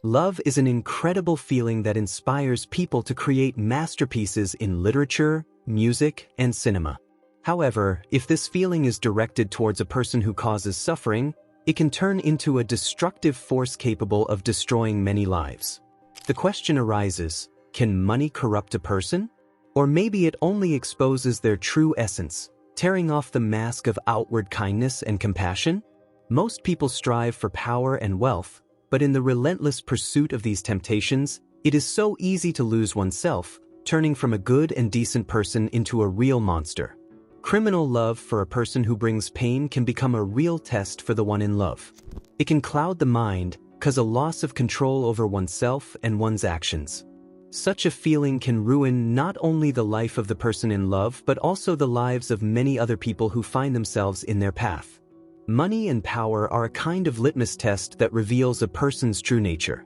Love is an incredible feeling that inspires people to create masterpieces in literature, music, and cinema. However, if this feeling is directed towards a person who causes suffering, it can turn into a destructive force capable of destroying many lives. The question arises, can money corrupt a person? Or maybe it only exposes their true essence, tearing off the mask of outward kindness and compassion? Most people strive for power and wealth, but in the relentless pursuit of these temptations, it is so easy to lose oneself, turning from a good and decent person into a real monster. Criminal love for a person who brings pain can become a real test for the one in love. It can cloud the mind, cause a loss of control over oneself and one's actions. Such a feeling can ruin not only the life of the person in love but also the lives of many other people who find themselves in their path. Money and power are a kind of litmus test that reveals a person's true nature.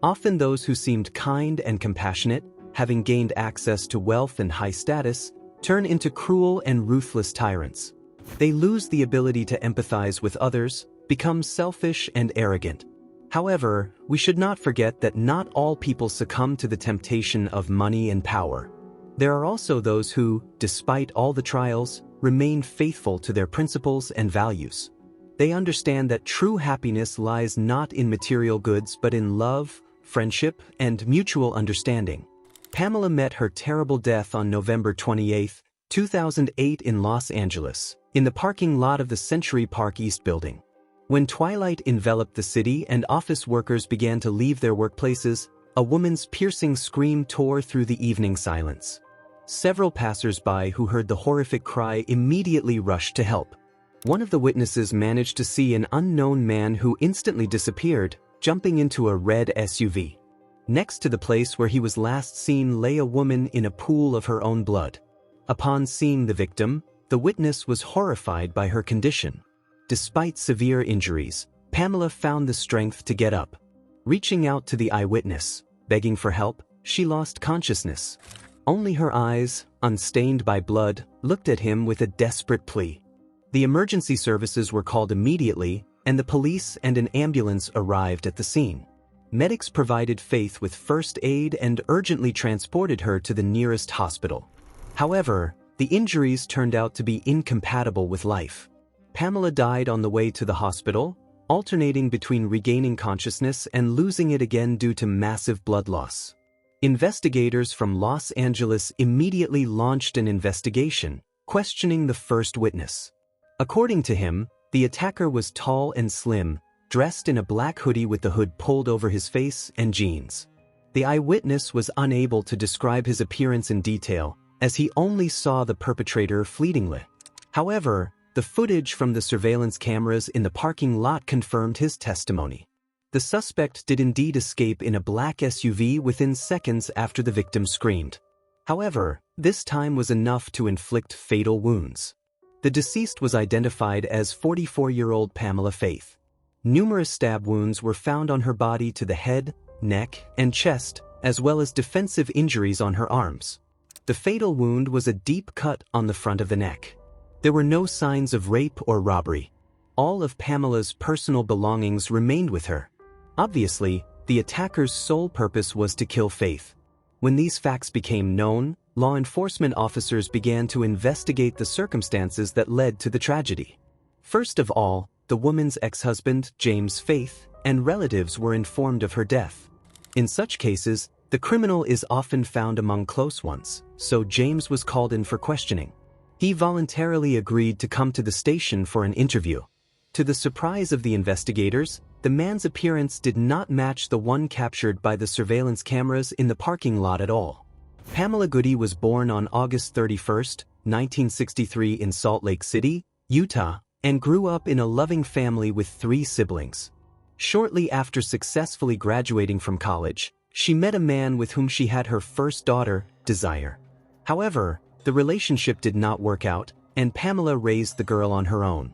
Often those who seemed kind and compassionate, having gained access to wealth and high status, turn into cruel and ruthless tyrants. They lose the ability to empathize with others, become selfish and arrogant. However, we should not forget that not all people succumb to the temptation of money and power. There are also those who, despite all the trials, remain faithful to their principles and values. They understand that true happiness lies not in material goods but in love, friendship, and mutual understanding. Pamela met her terrible death on November 28, 2008 in Los Angeles, in the parking lot of the Century Park East building. When twilight enveloped the city and office workers began to leave their workplaces, a woman's piercing scream tore through the evening silence. Several passers-by who heard the horrific cry immediately rushed to help. One of the witnesses managed to see an unknown man who instantly disappeared, jumping into a red SUV. Next to the place where he was last seen lay a woman in a pool of her own blood. Upon seeing the victim, the witness was horrified by her condition. Despite severe injuries, Pamela found the strength to get up. Reaching out to the eyewitness, begging for help, she lost consciousness. Only her eyes, unstained by blood, looked at him with a desperate plea. The emergency services were called immediately, and the police and an ambulance arrived at the scene. Medics provided Faith with first aid and urgently transported her to the nearest hospital. However, the injuries turned out to be incompatible with life. Pamela died on the way to the hospital, alternating between regaining consciousness and losing it again due to massive blood loss. Investigators from Los Angeles immediately launched an investigation, questioning the first witness. According to him, the attacker was tall and slim, dressed in a black hoodie with the hood pulled over his face and jeans. The eyewitness was unable to describe his appearance in detail, as he only saw the perpetrator fleetingly. However, the footage from the surveillance cameras in the parking lot confirmed his testimony. The suspect did indeed escape in a black SUV within seconds after the victim screamed. However, this time was enough to inflict fatal wounds. The deceased was identified as 44-year-old Pamela Faith. Numerous stab wounds were found on her body to the head, neck, and chest, as well as defensive injuries on her arms. The fatal wound was a deep cut on the front of the neck. There were no signs of rape or robbery. All of Pamela's personal belongings remained with her. Obviously, the attacker's sole purpose was to kill Faith. When these facts became known, law enforcement officers began to investigate the circumstances that led to the tragedy. First of all, the woman's ex-husband, James Faith, and relatives were informed of her death. In such cases, the criminal is often found among close ones, so James was called in for questioning. He voluntarily agreed to come to the station for an interview. To the surprise of the investigators, the man's appearance did not match the one captured by the surveillance cameras in the parking lot at all. Pamela Goody was born on August 31, 1963 in Salt Lake City, Utah, and grew up in a loving family with 3 siblings. Shortly after successfully graduating from college, she met a man with whom she had her first daughter, Desire. However, the relationship did not work out, and Pamela raised the girl on her own.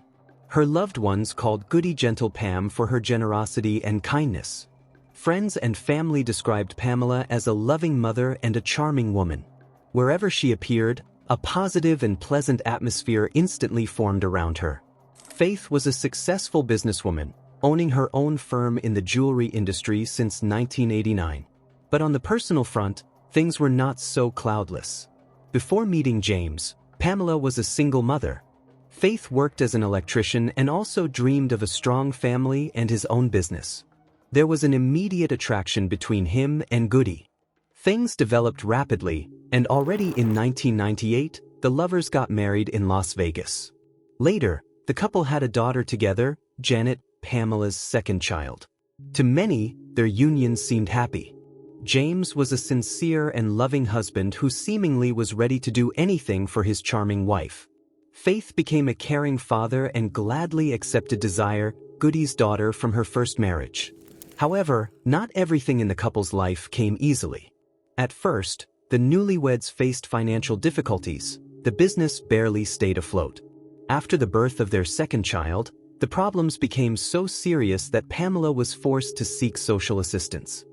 Her loved ones called Goody Gentle Pam for her generosity and kindness. Friends and family described Pamela as a loving mother and a charming woman. Wherever she appeared, a positive and pleasant atmosphere instantly formed around her. Faith was a successful businesswoman, owning her own firm in the jewelry industry since 1989. But on the personal front, things were not so cloudless. Before meeting James, Pamela was a single mother. Faith worked as an electrician and also dreamed of a strong family and his own business. There was an immediate attraction between him and Goody. Things developed rapidly, and already in 1998, the lovers got married in Las Vegas. Later, the couple had a daughter together, Janet, Pamela's second child. To many, their union seemed happy. James was a sincere and loving husband who seemingly was ready to do anything for his charming wife. Faith became a caring father and gladly accepted Desire, Goody's daughter, from her first marriage. However, not everything in the couple's life came easily. At first, the newlyweds faced financial difficulties. The business barely stayed afloat. After the birth of their second child, the problems became so serious that Pamela was forced to seek social assistance.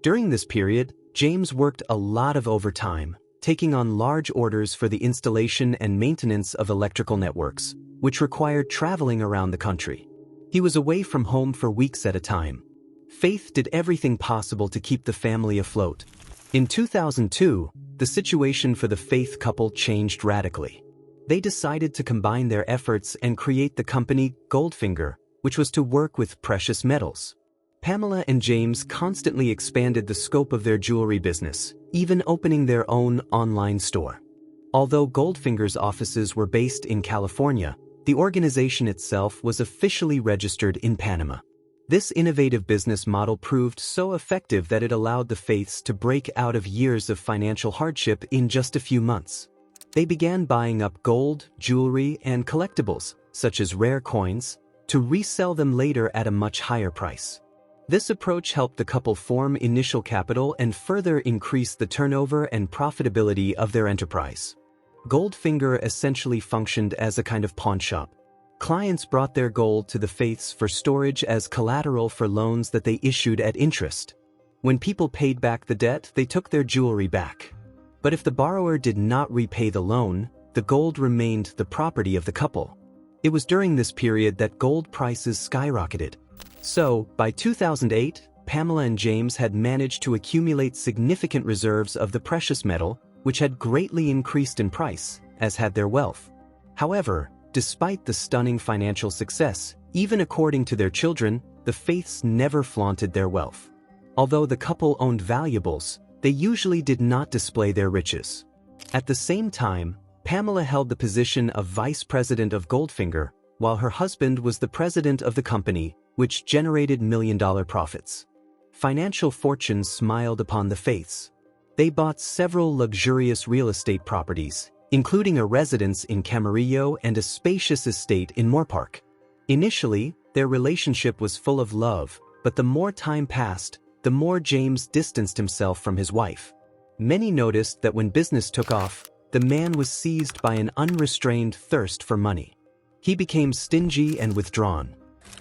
During this period, James worked a lot of overtime, taking on large orders for the installation and maintenance of electrical networks, which required traveling around the country. He was away from home for weeks at a time. Faith did everything possible to keep the family afloat. In 2002, the situation for the Faith couple changed radically. They decided to combine their efforts and create the company Goldfinger, which was to work with precious metals. Pamela and James constantly expanded the scope of their jewelry business, even opening their own online store. Although Goldfinger's offices were based in California, the organization itself was officially registered in Panama. This innovative business model proved so effective that it allowed the Faiths to break out of years of financial hardship in just a few months. They began buying up gold, jewelry, and collectibles, such as rare coins, to resell them later at a much higher price. This approach helped the couple form initial capital and further increase the turnover and profitability of their enterprise. Goldfinger essentially functioned as a kind of pawnshop. Clients brought their gold to the Faiths for storage as collateral for loans that they issued at interest. When people paid back the debt, they took their jewelry back. But if the borrower did not repay the loan, the gold remained the property of the couple. It was during this period that gold prices skyrocketed. So, by 2008, Pamela and James had managed to accumulate significant reserves of the precious metal, which had greatly increased in price, as had their wealth. However, despite the stunning financial success, even according to their children, the Faiths never flaunted their wealth. Although the couple owned valuables, they usually did not display their riches. At the same time, Pamela held the position of vice president of Goldfinger, while her husband was the president of the company, which generated million-dollar profits. Financial fortunes smiled upon the Faiths. They bought several luxurious real estate properties, including a residence in Camarillo and a spacious estate in Moorpark. Initially, their relationship was full of love, but the more time passed, the more James distanced himself from his wife. Many noticed that when business took off, the man was seized by an unrestrained thirst for money. He became stingy and withdrawn.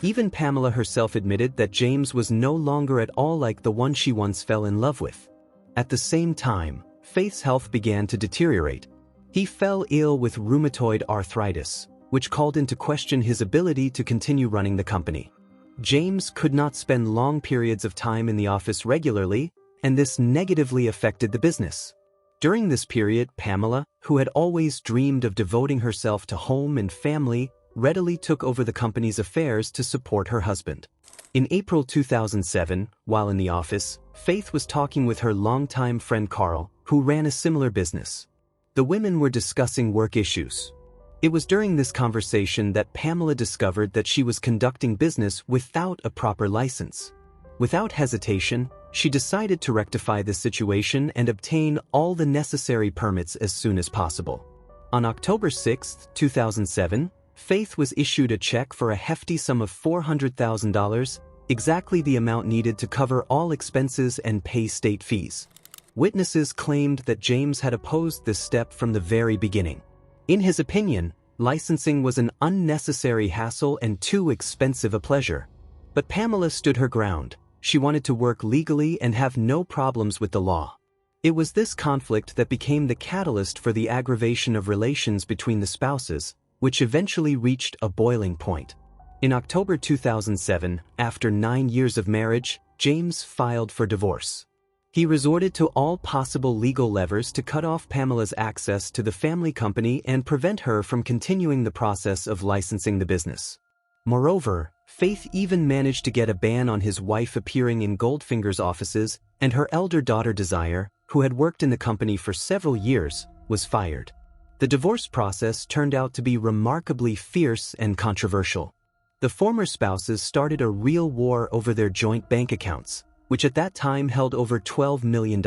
Even Pamela herself admitted that James was no longer at all like the one she once fell in love with. At the same time, Faith's health began to deteriorate. He fell ill with rheumatoid arthritis, which called into question his ability to continue running the company. James could not spend long periods of time in the office regularly, and this negatively affected the business. During this period, Pamela, who had always dreamed of devoting herself to home and family, readily took over the company's affairs to support her husband. In April 2007, while in the office, Faith was talking with her longtime friend Carl, who ran a similar business. The women were discussing work issues. It was during this conversation that Pamela discovered that she was conducting business without a proper license. Without hesitation, she decided to rectify the situation and obtain all the necessary permits as soon as possible. On October 6, 2007, Faith was issued a check for a hefty sum of $400,000, exactly the amount needed to cover all expenses and pay state fees. Witnesses claimed that James had opposed this step from the very beginning. In his opinion, licensing was an unnecessary hassle and too expensive a pleasure. But Pamela stood her ground. She wanted to work legally and have no problems with the law. It was this conflict that became the catalyst for the aggravation of relations between the spouses, which eventually reached a boiling point. In October 2007, after 9 years of marriage, James filed for divorce. He resorted to all possible legal levers to cut off Pamela's access to the family company and prevent her from continuing the process of licensing the business. Moreover, Faith even managed to get a ban on his wife appearing in Goldfinger's offices, and her elder daughter Desire, who had worked in the company for several years, was fired. The divorce process turned out to be remarkably fierce and controversial. The former spouses started a real war over their joint bank accounts, which at that time held over $12 million.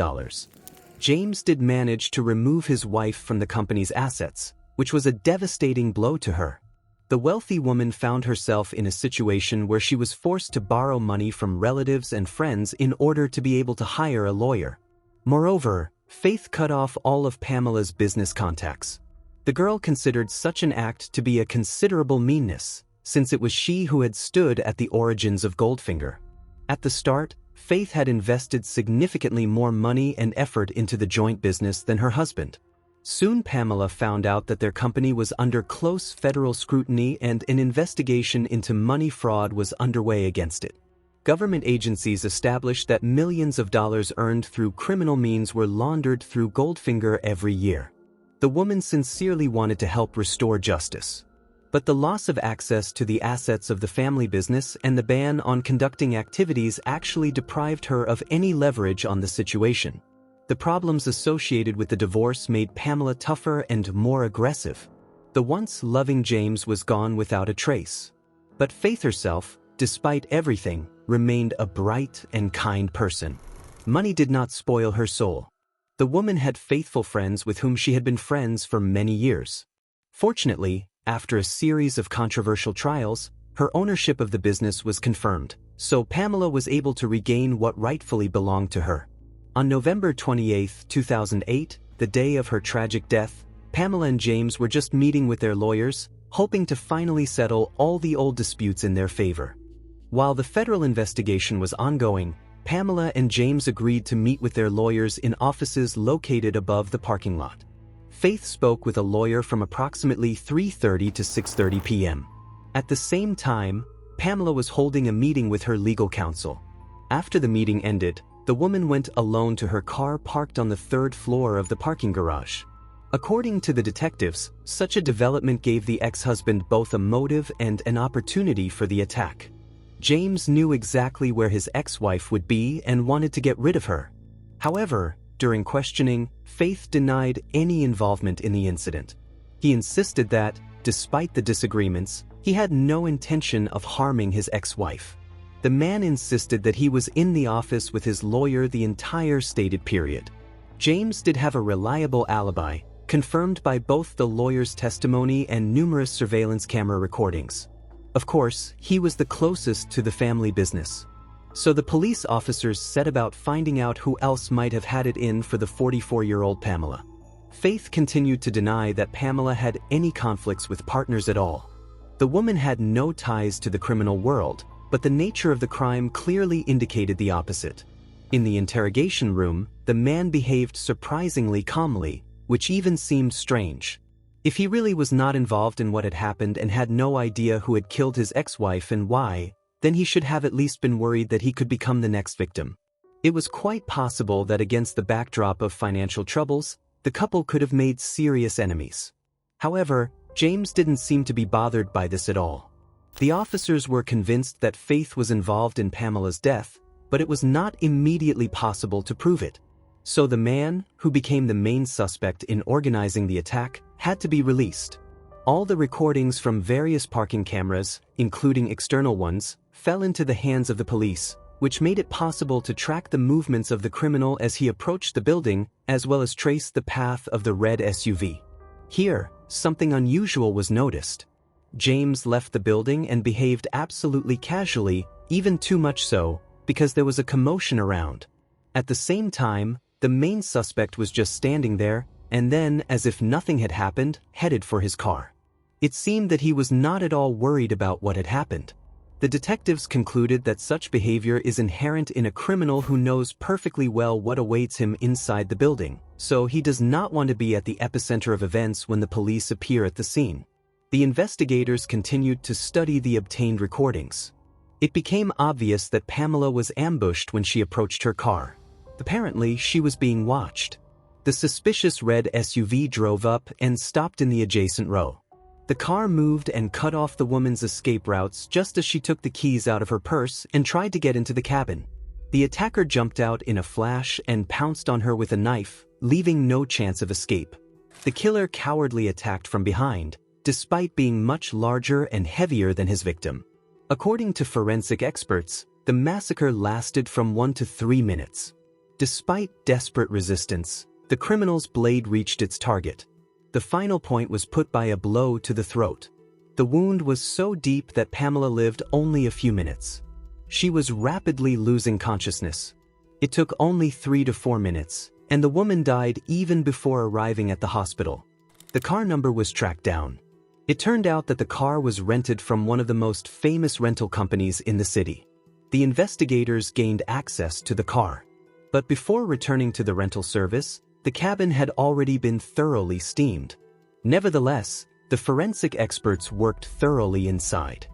James did manage to remove his wife from the company's assets, which was a devastating blow to her. The wealthy woman found herself in a situation where she was forced to borrow money from relatives and friends in order to be able to hire a lawyer. Moreover, Faith cut off all of Pamela's business contacts. The girl considered such an act to be a considerable meanness, since it was she who had stood at the origins of Goldfinger. At the start, Faith had invested significantly more money and effort into the joint business than her husband. Soon Pamela found out that their company was under close federal scrutiny and an investigation into money fraud was underway against it. Government agencies established that millions of dollars earned through criminal means were laundered through Goldfinger every year. The woman sincerely wanted to help restore justice. But the loss of access to the assets of the family business and the ban on conducting activities actually deprived her of any leverage on the situation. The problems associated with the divorce made Pamela tougher and more aggressive. The once loving James was gone without a trace. But Faith herself, despite everything, remained a bright and kind person. Money did not spoil her soul. The woman had faithful friends with whom she had been friends for many years. Fortunately, after a series of controversial trials, her ownership of the business was confirmed, so Pamela was able to regain what rightfully belonged to her. On November 28, 2008, the day of her tragic death, Pamela and James were just meeting with their lawyers, hoping to finally settle all the old disputes in their favor. While the federal investigation was ongoing, Pamela and James agreed to meet with their lawyers in offices located above the parking lot. Faith spoke with a lawyer from approximately 3:30 to 6:30 p.m. At the same time, Pamela was holding a meeting with her legal counsel. After the meeting ended, the woman went alone to her car parked on the 3rd floor of the parking garage. According to the detectives, such a development gave the ex-husband both a motive and an opportunity for the attack. James knew exactly where his ex-wife would be and wanted to get rid of her. However, during questioning, Faith denied any involvement in the incident. He insisted that, despite the disagreements, he had no intention of harming his ex-wife. The man insisted that he was in the office with his lawyer the entire stated period. James did have a reliable alibi, confirmed by both the lawyer's testimony and numerous surveillance camera recordings. Of course, he was the closest to the family business. So the police officers set about finding out who else might have had it in for the 44-year-old Pamela. Faith continued to deny that Pamela had any conflicts with partners at all. The woman had no ties to the criminal world, but the nature of the crime clearly indicated the opposite. In the interrogation room, the man behaved surprisingly calmly, which even seemed strange. If he really was not involved in what had happened and had no idea who had killed his ex-wife and why, then he should have at least been worried that he could become the next victim. It was quite possible that against the backdrop of financial troubles, the couple could have made serious enemies. However, James didn't seem to be bothered by this at all. The officers were convinced that Faith was involved in Pamela's death, but it was not immediately possible to prove it. So the man, who became the main suspect in organizing the attack, had to be released. All the recordings from various parking cameras, including external ones, fell into the hands of the police, which made it possible to track the movements of the criminal as he approached the building, as well as trace the path of the red SUV. Here, something unusual was noticed. James left the building and behaved absolutely casually, even too much so, because there was a commotion around. At the same time, the main suspect was just standing there, and then, as if nothing had happened, headed for his car. It seemed that he was not at all worried about what had happened. The detectives concluded that such behavior is inherent in a criminal who knows perfectly well what awaits him inside the building, so he does not want to be at the epicenter of events when the police appear at the scene. The investigators continued to study the obtained recordings. It became obvious that Pamela was ambushed when she approached her car. Apparently, she was being watched. The suspicious red SUV drove up and stopped in the adjacent row. The car moved and cut off the woman's escape routes just as she took the keys out of her purse and tried to get into the cabin. The attacker jumped out in a flash and pounced on her with a knife, leaving no chance of escape. The killer cowardly attacked from behind, despite being much larger and heavier than his victim. According to forensic experts, the massacre lasted from 1 to 3 minutes. Despite desperate resistance, the criminal's blade reached its target. The final point was put by a blow to the throat. The wound was so deep that Pamela lived only a few minutes. She was rapidly losing consciousness. It took only 3 to 4 minutes, and the woman died even before arriving at the hospital. The car number was tracked down. It turned out that the car was rented from one of the most famous rental companies in the city. The investigators gained access to the car. But before returning to the rental service, the cabin had already been thoroughly steamed. Nevertheless, the forensic experts worked thoroughly inside.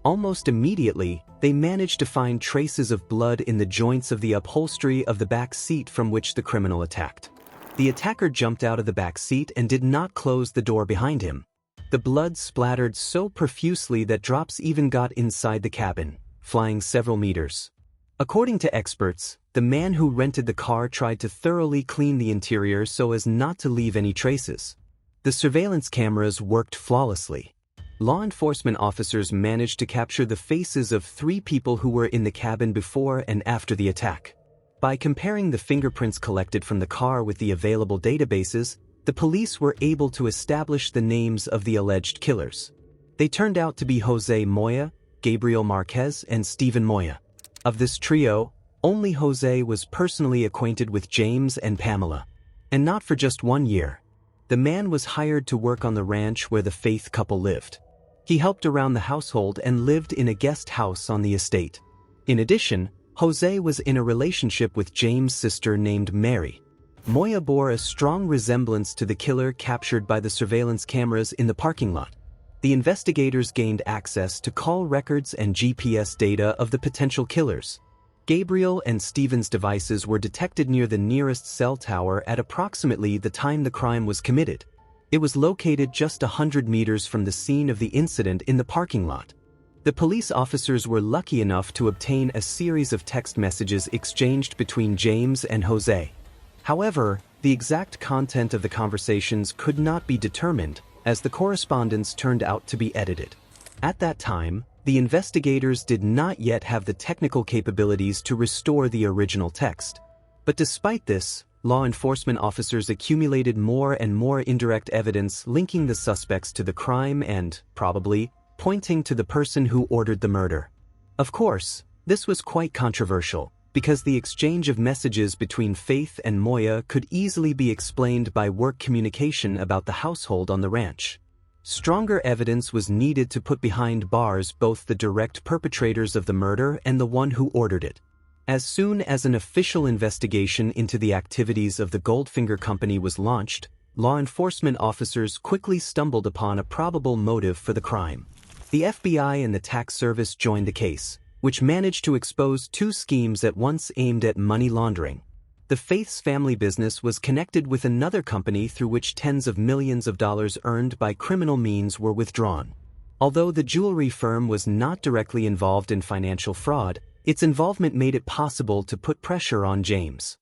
Almost immediately, they managed to find traces of blood in the joints of the upholstery of the back seat from which the criminal attacked. The attacker jumped out of the back seat and did not close the door behind him. The blood splattered so profusely that drops even got inside the cabin, flying several meters. According to experts, the man who rented the car tried to thoroughly clean the interior so as not to leave any traces. The surveillance cameras worked flawlessly. Law enforcement officers managed to capture the faces of 3 people who were in the cabin before and after the attack. By comparing the fingerprints collected from the car with the available databases, the police were able to establish the names of the alleged killers. They turned out to be Jose Moya, Gabriel Marquez, and Stephen Moya. Of this trio, only Jose was personally acquainted with James and Pamela. And not for just 1 year. The man was hired to work on the ranch where the Faith couple lived. He helped around the household and lived in a guest house on the estate. In addition, Jose was in a relationship with James' sister named Mary. Moya bore a strong resemblance to the killer captured by the surveillance cameras in the parking lot. The investigators gained access to call records and GPS data of the potential killers. Gabriel and Stephen's devices were detected near the nearest cell tower at approximately the time the crime was committed. It was located just 100 meters from the scene of the incident in the parking lot. The police officers were lucky enough to obtain a series of text messages exchanged between James and Jose. However, the exact content of the conversations could not be determined, as the correspondence turned out to be edited. At that time, the investigators did not yet have the technical capabilities to restore the original text. But despite this, law enforcement officers accumulated more and more indirect evidence linking the suspects to the crime and, probably, pointing to the person who ordered the murder. Of course, this was quite controversial, because the exchange of messages between Faith and Moya could easily be explained by work communication about the household on the ranch. Stronger evidence was needed to put behind bars both the direct perpetrators of the murder and the one who ordered it. As soon as an official investigation into the activities of the Goldfinger company was launched, law enforcement officers quickly stumbled upon a probable motive for the crime. The FBI and the tax service joined the case, which managed to expose 2 schemes at once aimed at money laundering. The Faith's family business was connected with another company through which tens of millions of dollars earned by criminal means were withdrawn. Although the jewelry firm was not directly involved in financial fraud, its involvement made it possible to put pressure on James.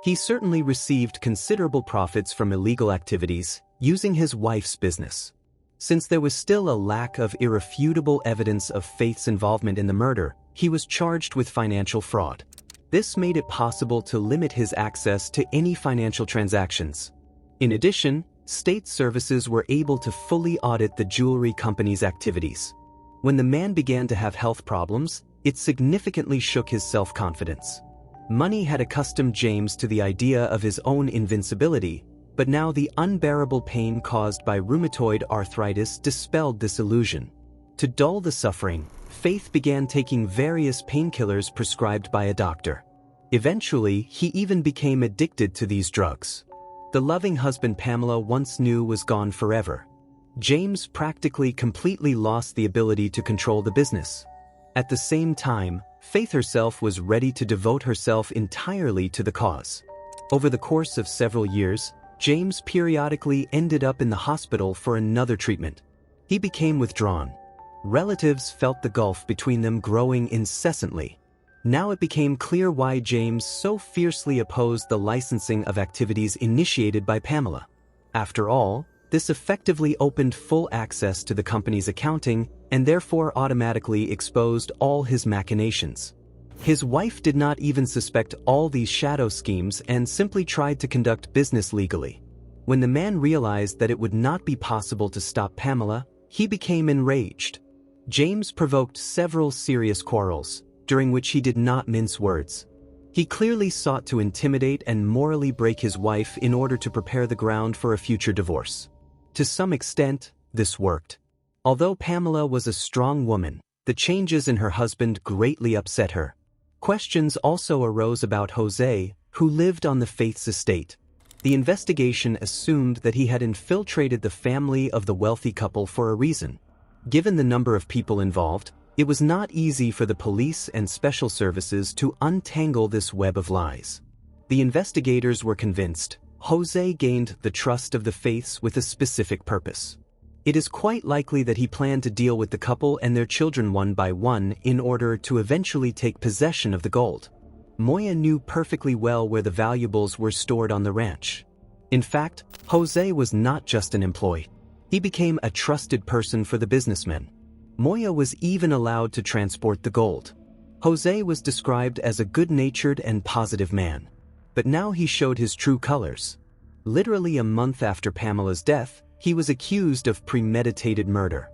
He certainly received considerable profits from illegal activities, using his wife's business. Since there was still a lack of irrefutable evidence of Faith's involvement in the murder, he was charged with financial fraud. This made it possible to limit his access to any financial transactions. In addition, state services were able to fully audit the jewelry company's activities. When the man began to have health problems, it significantly shook his self-confidence. Money had accustomed James to the idea of his own invincibility, but now the unbearable pain caused by rheumatoid arthritis dispelled this illusion. To dull the suffering, Faith began taking various painkillers prescribed by a doctor. Eventually, he even became addicted to these drugs. The loving husband Pamela once knew was gone forever. James practically completely lost the ability to control the business. At the same time, Faith herself was ready to devote herself entirely to the cause. Over the course of several years, James periodically ended up in the hospital for another treatment. He became withdrawn. Relatives felt the gulf between them growing incessantly. Now it became clear why James so fiercely opposed the licensing of activities initiated by Pamela. After all, this effectively opened full access to the company's accounting and therefore automatically exposed all his machinations. His wife did not even suspect all these shadow schemes and simply tried to conduct business legally. When the man realized that it would not be possible to stop Pamela, he became enraged. James provoked several serious quarrels, during which he did not mince words. He clearly sought to intimidate and morally break his wife in order to prepare the ground for a future divorce. To some extent, this worked. Although Pamela was a strong woman, the changes in her husband greatly upset her. Questions also arose about Jose, who lived on the Faith's estate. The investigation assumed that he had infiltrated the family of the wealthy couple for a reason. Given the number of people involved, it was not easy for the police and special services to untangle this web of lies. The investigators were convinced Jose gained the trust of the Faiths with a specific purpose. It is quite likely that he planned to deal with the couple and their children one by one in order to eventually take possession of the gold. Moya knew perfectly well where the valuables were stored on the ranch. In fact, Jose was not just an employee. He became a trusted person for the businessmen. Moya was even allowed to transport the gold. Jose was described as a good-natured and positive man. But now he showed his true colors. Literally a month after Pamela's death, he was accused of premeditated murder.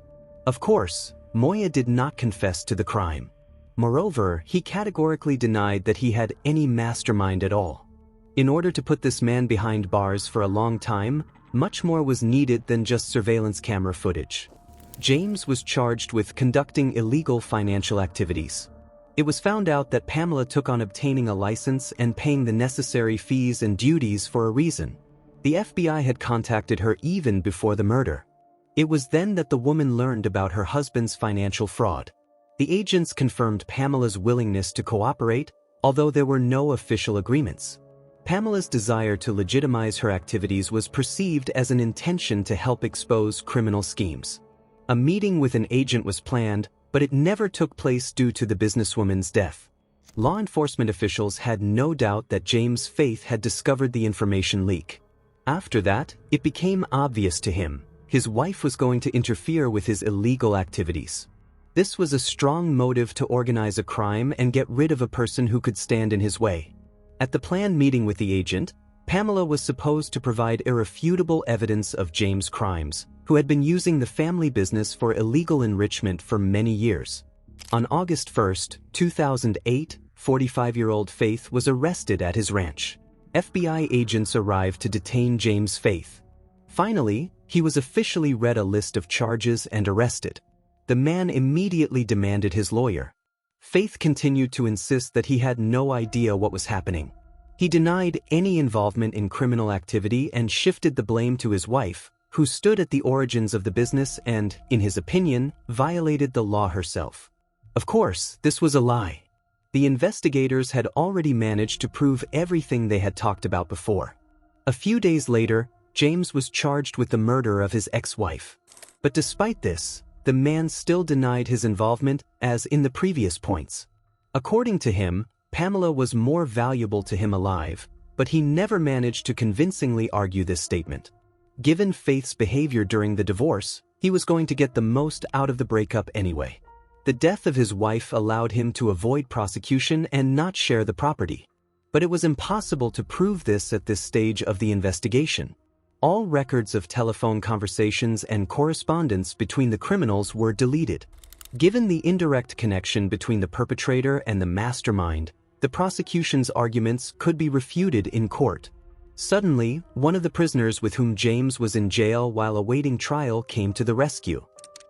Of course, Moya did not confess to the crime. Moreover, he categorically denied that he had any mastermind at all. In order to put this man behind bars for a long time, much more was needed than just surveillance camera footage. James was charged with conducting illegal financial activities. It was found out that Pamela took on obtaining a license and paying the necessary fees and duties for a reason. The FBI had contacted her even before the murder. It was then that the woman learned about her husband's financial fraud. The agents confirmed Pamela's willingness to cooperate, although there were no official agreements. Pamela's desire to legitimize her activities was perceived as an intention to help expose criminal schemes. A meeting with an agent was planned, but it never took place due to the businesswoman's death. Law enforcement officials had no doubt that James Faith had discovered the information leak. After that, it became obvious to him his wife was going to interfere with his illegal activities. This was a strong motive to organize a crime and get rid of a person who could stand in his way. At the planned meeting with the agent, Pamela was supposed to provide irrefutable evidence of James' crimes, who had been using the family business for illegal enrichment for many years. On August 1, 2008, 45-year-old Faith was arrested at his ranch. FBI agents arrived to detain James Faith. Finally, he was officially read a list of charges and arrested. The man immediately demanded his lawyer. Faith continued to insist that he had no idea what was happening. He denied any involvement in criminal activity and shifted the blame to his wife, who stood at the origins of the business and, in his opinion, violated the law herself. Of course, this was a lie. The investigators had already managed to prove everything they had talked about before. A few days later, James was charged with the murder of his ex-wife. But despite this, the man still denied his involvement, as in the previous points. According to him, Pamela was more valuable to him alive, but he never managed to convincingly argue this statement. Given Faith's behavior during the divorce, he was going to get the most out of the breakup anyway. The death of his wife allowed him to avoid prosecution and not share the property. But it was impossible to prove this at this stage of the investigation. All records of telephone conversations and correspondence between the criminals were deleted. Given the indirect connection between the perpetrator and the mastermind, the prosecution's arguments could be refuted in court. Suddenly, one of the prisoners with whom James was in jail while awaiting trial came to the rescue.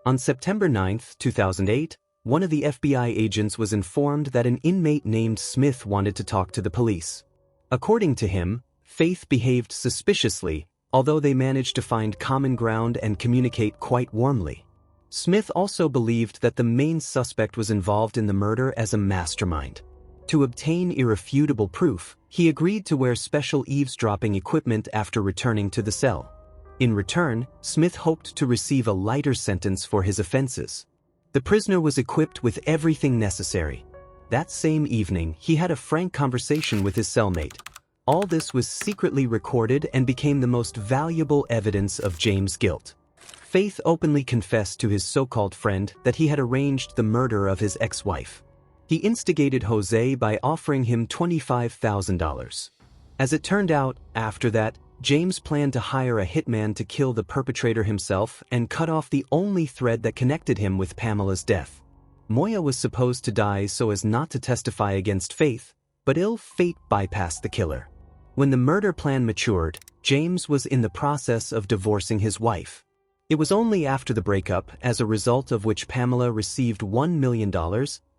On September 9, 2008, one of the FBI agents was informed that an inmate named Smith wanted to talk to the police. According to him, Faith behaved suspiciously, although they managed to find common ground and communicate quite warmly. Smith also believed that the main suspect was involved in the murder as a mastermind. To obtain irrefutable proof, he agreed to wear special eavesdropping equipment after returning to the cell. In return, Smith hoped to receive a lighter sentence for his offenses. The prisoner was equipped with everything necessary. That same evening, he had a frank conversation with his cellmate. All this was secretly recorded and became the most valuable evidence of James' guilt. Faith openly confessed to his so-called friend that he had arranged the murder of his ex-wife. He instigated Jose by offering him $25,000. As it turned out, after that, James planned to hire a hitman to kill the perpetrator himself and cut off the only thread that connected him with Pamela's death. Moya was supposed to die so as not to testify against Faith, but ill fate bypassed the killer. When the murder plan matured, James was in the process of divorcing his wife. It was only after the breakup, as a result of which Pamela received $1 million,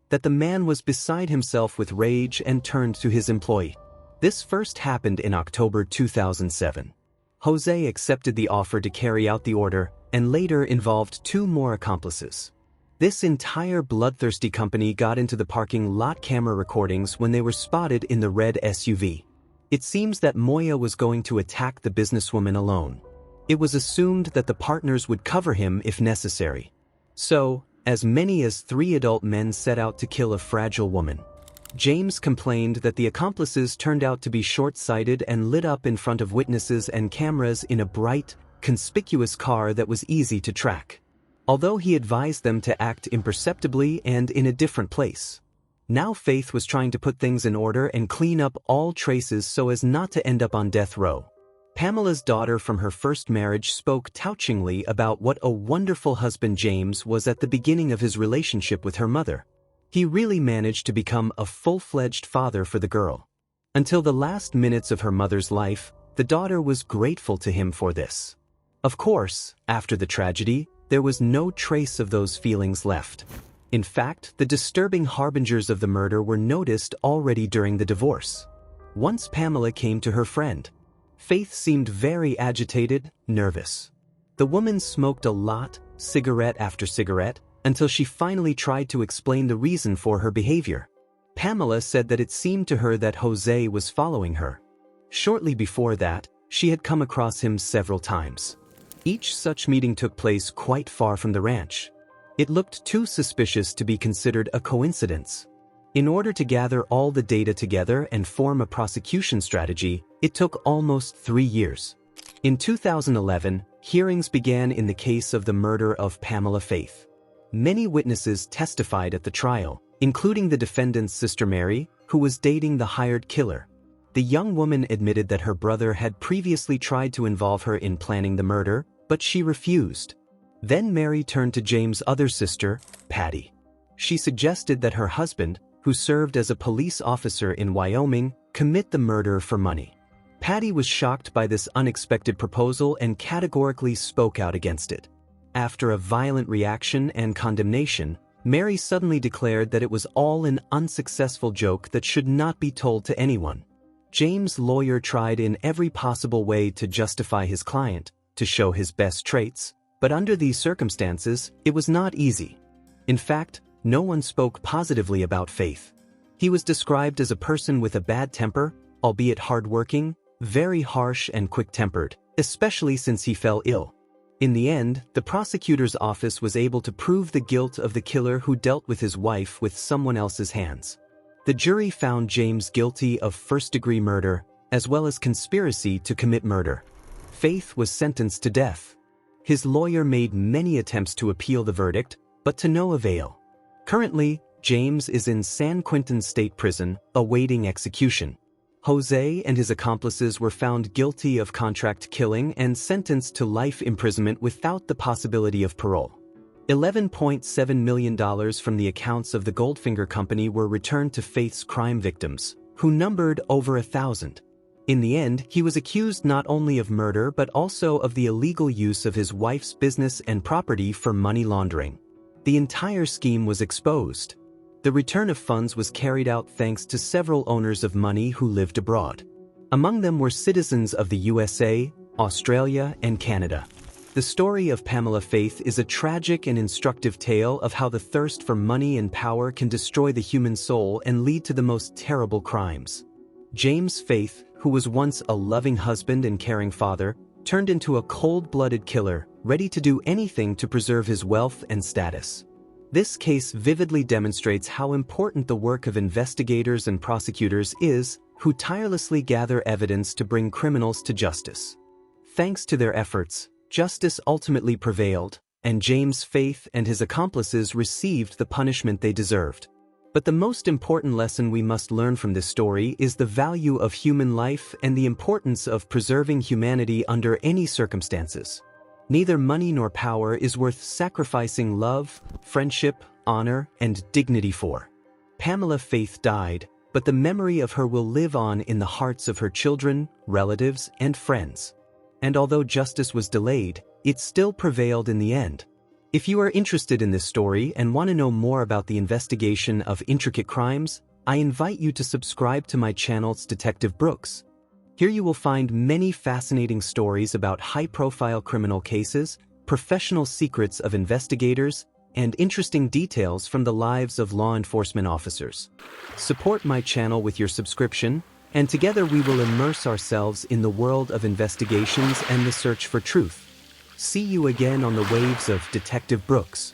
that the man was beside himself with rage and turned to his employee. This first happened in October 2007. Jose accepted the offer to carry out the order and later involved 2 more accomplices. This entire bloodthirsty company got into the parking lot camera recordings when they were spotted in the red SUV. It seems that Moya was going to attack the businesswoman alone. It was assumed that the partners would cover him if necessary. So, as many as 3 adult men set out to kill a fragile woman. James complained that the accomplices turned out to be short-sighted and lit up in front of witnesses and cameras in a bright, conspicuous car that was easy to track. Although he advised them to act imperceptibly and in a different place. Now Faith was trying to put things in order and clean up all traces so as not to end up on death row. Pamela's daughter from her first marriage spoke touchingly about what a wonderful husband James was at the beginning of his relationship with her mother. He really managed to become a full-fledged father for the girl. Until the last minutes of her mother's life, the daughter was grateful to him for this. Of course, after the tragedy, there was no trace of those feelings left. In fact, the disturbing harbingers of the murder were noticed already during the divorce. Once Pamela came to her friend. Faith seemed very agitated, nervous. The woman smoked a lot, cigarette after cigarette, until she finally tried to explain the reason for her behavior. Pamela said that it seemed to her that Jose was following her. Shortly before that, she had come across him several times. Each such meeting took place quite far from the ranch. It looked too suspicious to be considered a coincidence. In order to gather all the data together and form a prosecution strategy, it took almost 3 years. In 2011, hearings began in the case of the murder of Pamela Faith. Many witnesses testified at the trial, including the defendant's sister Mary, who was dating the hired killer. The young woman admitted that her brother had previously tried to involve her in planning the murder, but she refused. Then Mary turned to James' other sister, Patty. She suggested that her husband, who served as a police officer in Wyoming, commit the murder for money. Patty was shocked by this unexpected proposal and categorically spoke out against it. After a violent reaction and condemnation, Mary suddenly declared that it was all an unsuccessful joke that should not be told to anyone. James' lawyer tried in every possible way to justify his client, to show his best traits, but under these circumstances, it was not easy. In fact, no one spoke positively about Faith. He was described as a person with a bad temper, albeit hardworking, very harsh and quick-tempered, especially since he fell ill. In the end, the prosecutor's office was able to prove the guilt of the killer who dealt with his wife with someone else's hands. The jury found James guilty of first-degree murder, as well as conspiracy to commit murder. Faith was sentenced to death. His lawyer made many attempts to appeal the verdict, but to no avail. Currently, James is in San Quentin State Prison, awaiting execution. Jose and his accomplices were found guilty of contract killing and sentenced to life imprisonment without the possibility of parole. $11.7 million from the accounts of the Goldfinger company were returned to Faith's crime victims, who numbered over 1,000. In the end, he was accused not only of murder but also of the illegal use of his wife's business and property for money laundering. The entire scheme was exposed. The return of funds was carried out thanks to several owners of money who lived abroad. Among them were citizens of the USA, Australia, and Canada. The story of Pamela Fayed is a tragic and instructive tale of how the thirst for money and power can destroy the human soul and lead to the most terrible crimes. James Fayed, who was once a loving husband and caring father, turned into a cold-blooded killer, ready to do anything to preserve his wealth and status. This case vividly demonstrates how important the work of investigators and prosecutors is, who tirelessly gather evidence to bring criminals to justice. Thanks to their efforts, justice ultimately prevailed, and James Fayed and his accomplices received the punishment they deserved. But the most important lesson we must learn from this story is the value of human life and the importance of preserving humanity under any circumstances. Neither money nor power is worth sacrificing love, friendship, honor, and dignity for. Pamela Fayed died, but the memory of her will live on in the hearts of her children, relatives, and friends. And although justice was delayed, it still prevailed in the end. If you are interested in this story and want to know more about the investigation of intricate crimes, I invite you to subscribe to my channel's Detective Brooks. Here you will find many fascinating stories about high-profile criminal cases, professional secrets of investigators, and interesting details from the lives of law enforcement officers. Support my channel with your subscription, and together we will immerse ourselves in the world of investigations and the search for truth. See you again on the waves of Detective Brooks.